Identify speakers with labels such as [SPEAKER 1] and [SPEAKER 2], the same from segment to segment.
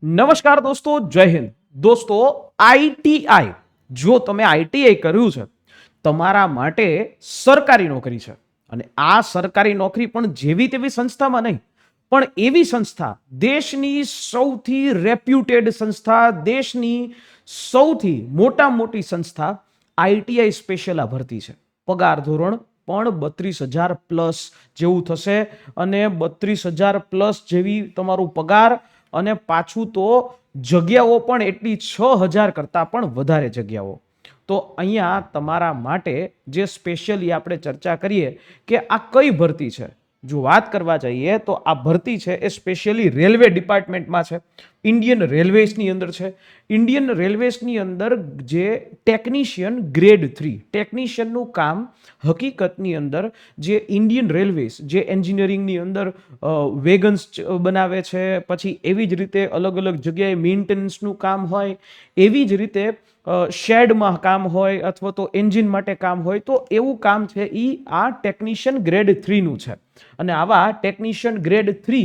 [SPEAKER 1] નમસ્કાર દોસ્તો, જય હિન્દ. દોસ્તો, આઈટીઆઈ, જો તમે આઈટીઆઈ કર્યું છે, તમારા માટે સરકારી નોકરી છે. અને આ સરકારી નોકરી પણ જેવી તેવી સંસ્થામાં નહીં, પણ એવી સંસ્થા, દેશની સૌથી રેપ્યુટેડ સંસ્થા, દેશની સૌથી મોટી સંસ્થા, આઈટીઆઈ સ્પેશિયલ આ ભરતી છે. પગાર ધોરણ પણ 32,000 પ્લસ જેવું થશે, અને 32,000 પ્લસ જેવી તમારું પગાર, અને પાછું તો જગ્યાઓ પણ એટલી 6,000 કરતાં પણ વધારે જગ્યાઓ. તો અહીંયા તમારા માટે જે સ્પેશિયલી આપણે ચર્ચા કરીએ કે આ કઈ ભરતી છે. જો વાત કરવા જઈએ તો આ ભરતી છે એ સ્પેશિયલી રેલવે ડિપાર્ટમેન્ટમાં છે, ઇન્ડિયન રેલવેઝની અંદર છે. ઇન્ડિયન રેલવેઝની અંદર જે ટેકનિશિયન ગ્રેડ 3 ટેકનિશિયનનું કામ હકીકતની અંદર જે ઇન્ડિયન રેલવેઝ જે એન્જિનિયરિંગની અંદર વેગન્સ બનાવે છે, પછી એવી જ રીતે અલગ અલગ જગ્યાએ મેન્ટેનન્સનું કામ હોય, એવી જ રીતે શેડમાં કામ હોય અથવા તો એન્જિન માટે કામ હોય, તો એવું કામ છે એ આ ટેકનિશિયન ગ્રેડ 3નું છે. અને આવા ટેકનિશિયન ગ્રેડ 3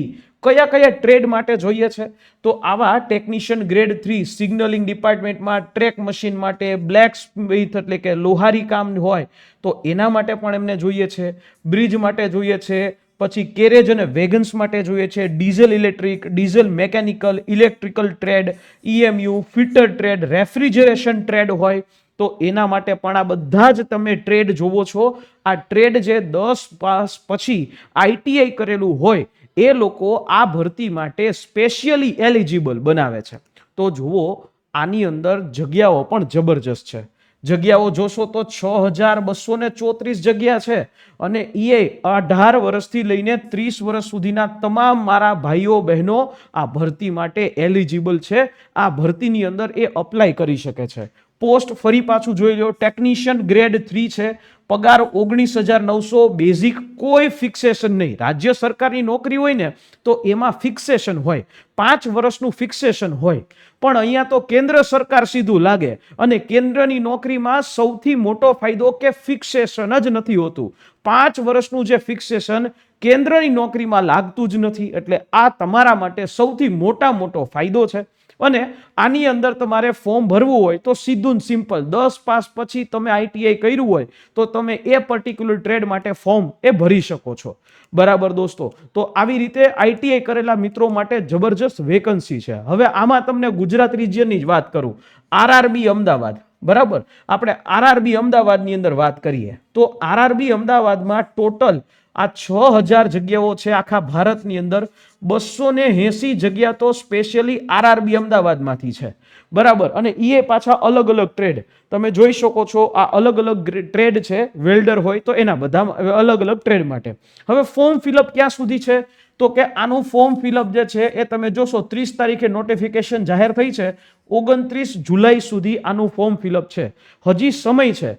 [SPEAKER 1] કયા કયા ટ્રેડ માટે જોઈએ છે? તો આવા ટેકનિશિયન ગ્રેડ 3 સિગ્નલિંગ ડિપાર્ટમેન્ટમાં, ટ્રેક મશીન માટે, બ્લેક સ્મિથ એટલે કે લોહારી કામ હોય તો એના માટે પણ એમને જોઈએ છે, બ્રિજ માટે જોઈએ છે, પછી કેરેજ અને વેગન્સ માટે જોઈએ છે, diesel electric, diesel mechanical, electrical trade, EMU, fitter trade, refrigeration trade હોય તો એના માટે પણ આ બધા જ તમે ટ્રેડ જોવો છો. આ ટ્રેડ જે 10 પાસ પછી આઈટીઆઈ કરેલું હોય એ લોકો આ ભરતી માટે સ્પેશિયલી એલિજિબલ બનાવે છે. તો જુઓ, આની અંદર જગ્યાઓ પણ જબરજસ્ત છે. જગ્યાઓ જોશો તો 6,234 જગ્યા છે, અને એ 18 વર્ષથી લઈને 30 વર્ષ સુધીના તમામ મારા ભાઈઓ બહેનો આ ભરતી માટે એલિજિબલ છે. આ ભરતીની અંદર એ અપ્લાય કરી શકે છે. પોસ્ટ ફરી પાછું જોઈ લો, ટેકનિશિયન ગ્રેડ 3 છે, પગાર 19,900, બેઝિક, કોઈ ફિક્સેશન નહીં. રાજ્ય સરકારની નોકરી હોય ને તો એમાં ફિક્સેશન હોય, 5 વર્ષનું ફિક્સેશન હોય, પણ અહીંયા તો કેન્દ્ર સરકાર સીધું લાગે, અને કેન્દ્રની નોકરીમાં સૌથી મોટો ફાયદો કે ફિક્સેશન જ નથી હોતું. 5 વર્ષનું જે ફિક્સેશન કેન્દ્રની નોકરીમાં લાગતું જ નથી, એટલે આ તમારા માટે સૌથી મોટો ફાયદો છે. અને આની અંદર તમારે ફોર્મ ભરવું હોય તો સીધું સિમ્પલ 10 પાસ પછી તમે આઈટીઆઈ કર્યું હોય તો તમે એ પર્ટિક્યુલર ટ્રેડ માટે ફોર્મ એ ભરી શકો છો. બરાબર દોસ્તો, તો આવી રીતે આઈટીઆઈ કરેલા મિત્રો માટે જબરજસ્ત વેકન્સી છે. હવે આમાં તમને ગુજરાત રિજિયનની જ વાત કરું, આરઆરબી અમદાવાદ. બરાબર, આપણે આરઆરબી અમદાવાદની અંદર વાત કરીએ તો આરઆરબી અમદાવાદમાં ટોટલ આ 6,000 જગ્યાઓ છે આખા ભારતની અંદર. 280 જગ્યા તો સ્પેશિયલી આરઆરબી અમદાવાદમાંથી છે. બરાબર, અને એ પાછા અલગ અલગ ટ્રેડ તમે જોઈ શકો છો. આ અલગ અલગ ટ્રેડ છે, વેલ્ડર હોય તો એના બધા અલગ અલગ ટ્રેડ માટે. હવે ફોર્મ ફિલઅપ ક્યાં સુધી છે? તો કે આનું ફોર્મ ફિલઅપ જે છે એ તમે જોશો 30 તારીખે નોટિફિકેશન જાહેર થઈ છે, 29 જુલાઈ સુધી આનું ફોર્મ ફિલઅપ છે. હજી સમય છે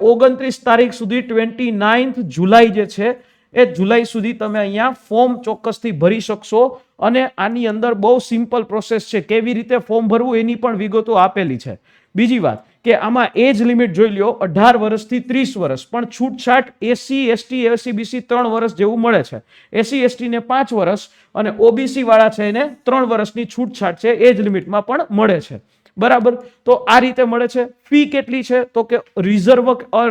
[SPEAKER 1] 29 તારીખ સુધી, 29 જુલાઈ જે છે એ જુલાઈ સુધી તમે અહીંયા ફોર્મ ચોક્કસથી ભરી શકશો. અને આની અંદર બહુ સિમ્પલ પ્રોસેસ છે, કેવી રીતે ફોર્મ ભરવું એની પણ વિગતો આપેલી છે. બીજી વાત કે આમાં એજ લિમિટ જોઈ લો, 18 વર્ષથી 30 વર્ષ, પણ છૂટછાટ એસસી એસટી એસસીબીસી 3 વર્ષ જેવું મળે છે. એસસી એસટી ને 5 વર્ષ અને ઓબીસી વાળા છે એને 3 વર્ષની છૂટછાટ છે, એજ લિમિટમાં પણ મળે છે. બરાબર, તો આ રીતે મળે છે. ફી કેટલી છે? તો કે રિઝર્વ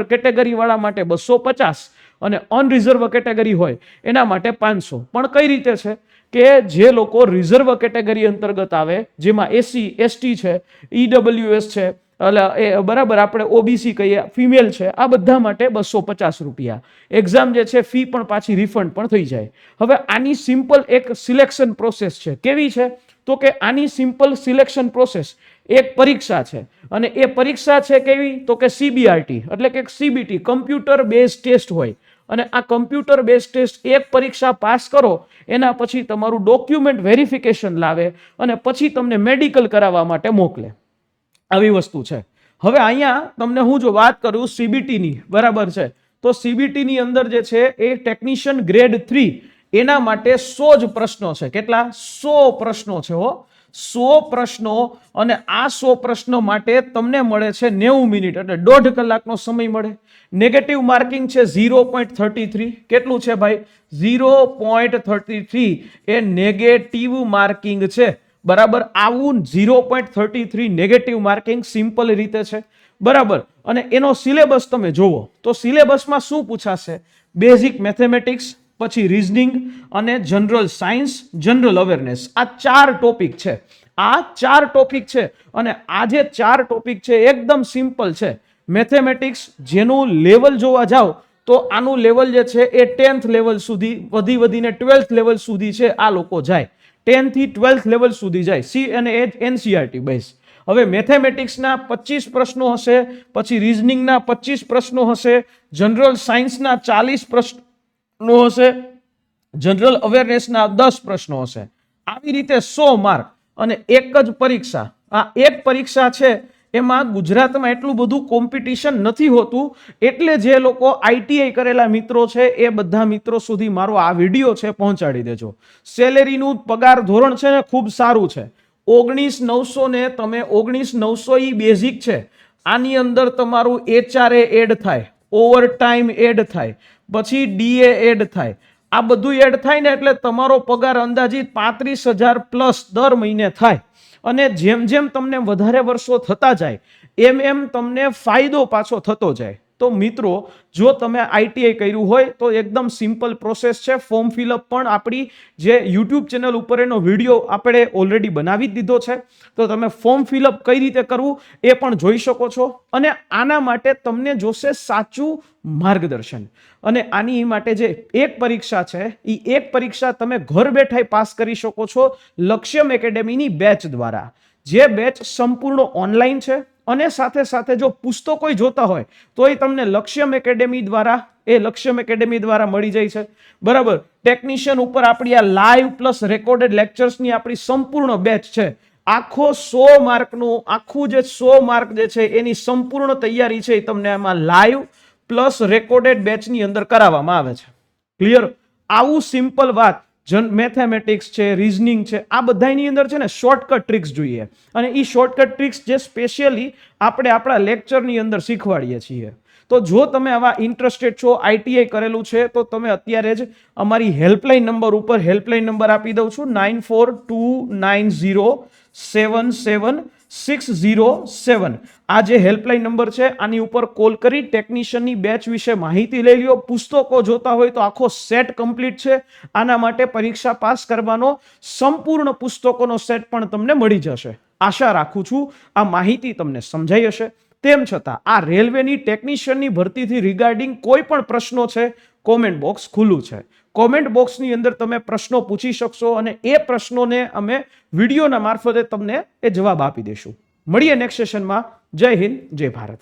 [SPEAKER 1] કેટેગરી વાળા માટે 250 અને અનરિઝર્વ કેટેગરી હોય એના માટે 500. પણ કઈ રીતે છે કે જે લોકો રિઝર્વ કેટેગરી અંતર્ગત આવે, જેમાં એસસી એસટી છે, ઈડબ્લ્યુએસ છે, એટલે બરાબર આપણે ઓબીસી કહીએ, ફિમેલ છે, આ બધા માટે 250 રૂપિયા. એક્ઝામ જે છે ફી પણ પાછી રિફંડ પણ થઈ જાય. હવે આની સિમ્પલ એક સિલેક્શન પ્રોસેસ છે. કેવી છે? તો કે આની સિમ્પલ સિલેક્શન પ્રોસેસ, એક પરીક્ષા છે, અને એ પરીક્ષા છે કેવી? તો કે સીબીઆરટી એટલે કે સીબીટી, કમ્પ્યુટર બેઝ ટેસ્ટ હોય. અને આ કમ્પ્યુટર બેઝ ટેસ્ટ એક પરીક્ષા પાસ કરો એના પછી તમારું ડોક્યુમેન્ટ વેરિફિકેશન લાવે અને પછી તમને મેડિકલ કરાવવા માટે મોકલે. આવી વસ્તુ છે. હવે અહીંયા તમને હું જો વાત કરું સીબીટીની, બરાબર છે, તો સીબીટીની અંદર જે છે એ ટેકનિશિયન ગ્રેડ 3 એના માટે 100 જ પ્રશ્નો છે. કેટલા? 100 પ્રશ્નો છે હો, 100 પ્રશ્નો. અને આ 100 પ્રશ્નો માટે તમને મળે છે 90 મિનિટ, એટલે 1.5 કલાકનો સમય મળે. નેગેટિવ માર્કિંગ છે 0.33. કેટલું છે ભાઈ? 0.33 એ નેગેટિવ માર્કિંગ છે. બરાબર. આવું 0.33 નેગેટિવ માર્કિંગ સિમ્પલ રીતે છે, બરાબર. અને એનો સિલેબસ તમે જોવો તો સિલેબસમાં શું પૂછાશે? બેઝિક મેથેમેટિક્સ, પછી રીઝનિંગ અને જનરલ સાયન્સ, જનરલ અવેરનેસ. આ 4 ટોપિક છે. આ 4 ટોપિક છે અને આ જે 4 ટોપિક છે એકદમ સિમ્પલ છે. મેથેમેટિક્સ જેનું લેવલ જોવા જાવ તો આનું લેવલ જે છે એ 10th લેવલ સુધી વધીને 12th લેવલ સુધી છે. આ લોકો જાય 10 થી 12th લેવલ સુધી જાય, સી અને એનસીઆરટી બેઝ. હવે મેથેમેટિક્સના 25 પ્રશ્નો હશે, પછી રીઝનિંગના 25 પ્રશ્નો હશે, જનરલ સાયન્સના 40 પ્રશ્નો હશે, જનરલ અવેરનેસના 10 પ્રશ્નો હશે. આવી રીતે 100 માર્ક અને એક જ પરીક્ષા. આ એક પરીક્ષા છે એમાં ગુજરાતમાં એટલું બધું કોમ્પિટિશન નથી હોતું, એટલે જે લોકો આઈટીઆઈ કરેલા મિત્રો છે એ બધા મિત્રો સુધી મારો આ વિડીયો છે પહોંચાડી દેજો. સેલેરીનું પગાર ધોરણ છે ને ખૂબ સારું છે. 19,900 ને તમે 19,900 ઈ બેઝિક છે. આની અંદર તમારું એચઆરએ એડ થાય, ઓવરટાઈમ એડ થાય, પછી ડીએ એડ થાય. આ બધું એડ થાય ને એટલે તમારો પગાર અંદાજિત 35,000 પ્લસ દર મહિને થાય. અને જેમ જેમ તમને વધારે વર્ષો થતા જાય એમ એમ તમને ફાયદો પાછો થતો જાય. તો મિત્રો, જો તમે આઈટીઆઈ કર્યું હોય તો એકદમ સિમ્પલ પ્રોસેસ છે. ફોર્મ ફિલઅપ પણ આપણી જે યુટ્યુબ ચેનલ ઉપર એનો વિડીયો આપણે ઓલરેડી બનાવી જ દીધો છે, તો તમે ફોર્મ ફિલઅપ કઈ રીતે કરવું એ પણ જોઈ શકો છો. અને આના માટે તમને જોશે સાચું માર્ગદર્શન. અને આની માટે જે એક પરીક્ષા છે એ એક પરીક્ષા તમે ઘર બેઠા પાસ કરી શકો છો લક્ષ્યમ એકેડેમીની બેચ દ્વારા. જે બેચ સંપૂર્ણ ઓનલાઈન છે અને સાથે સાથે જો પુસ્તકો જોતા હોય તો એ તમને લક્ષ્યમ એકેડેમી દ્વારા મળી જાય છે, બરાબર. ટેકનિશિયન ઉપર આપણી આ લાઈવ પ્લસ રેકોર્ડેડ લેક્ચર્સની આપણી સંપૂર્ણ બેચ છે. આખો 100 માર્કનું આખું જે 100 માર્ક જે છે એની સંપૂર્ણ તૈયારી છે એ તમને આમાં લાઈવ પ્લસ રેકોર્ડેડ બેચની અંદર કરાવવામાં આવે છે. ક્લિયર? આવું સિમ્પલ વાત મેથેમેટિક્સ છે, રીઝનિંગ છે, આ બધાની અંદર છે ને શોર્ટકટ ટ્રિક્સ જોઈએ. અને એ શોર્ટકટ ટ્રિક્સ જે સ્પેશિયલી આપણે આપણા લેક્ચરની અંદર શીખવાડીએ છીએ. તો જો તમે આવા ઇન્ટરેસ્ટેડ છો, આઈટીઆઈ કરેલું છે, તો તમે અત્યારે જ અમારી હેલ્પલાઇન નંબર ઉપર હેલ્પલાઇન નંબર આપી દઉં છું 9429077607. આ જે હેલ્પલાઇન નંબર છે આની ઉપર કોલ કરી ટેકનિશિયનની બેચ વિશે માહિતી લઈ લ્યો. પુસ્તકો જોતા હોય તો આખો સેટ કમ્પ્લીટ છે. આના માટે પરીક્ષા પાસ કરવાનો સંપૂર્ણ પુસ્તકોનો સેટ પણ તમને મળી જશે. આશા રાખું છું આ માહિતી તમને સમજાઈ હશે. તેમ છતાં આ રેલવેની ટેકનિશિયનની ભરતીથી રિગાર્ડિંગ કોઈ પણ પ્રશ્નો છે, કોમેન્ટ બોક્સ ખુલ્લું છે. કોમેન્ટ બોક્સની અંદર તમે પ્રશ્નો પૂછી શકશો અને એ પ્રશ્નોને અમે વિડીયોના મારફતે તમને એ જવાબ આપી દઈશું. મળીએ નેક્સ્ટ સેશનમાં. જય હિન્દ, જય ભારત.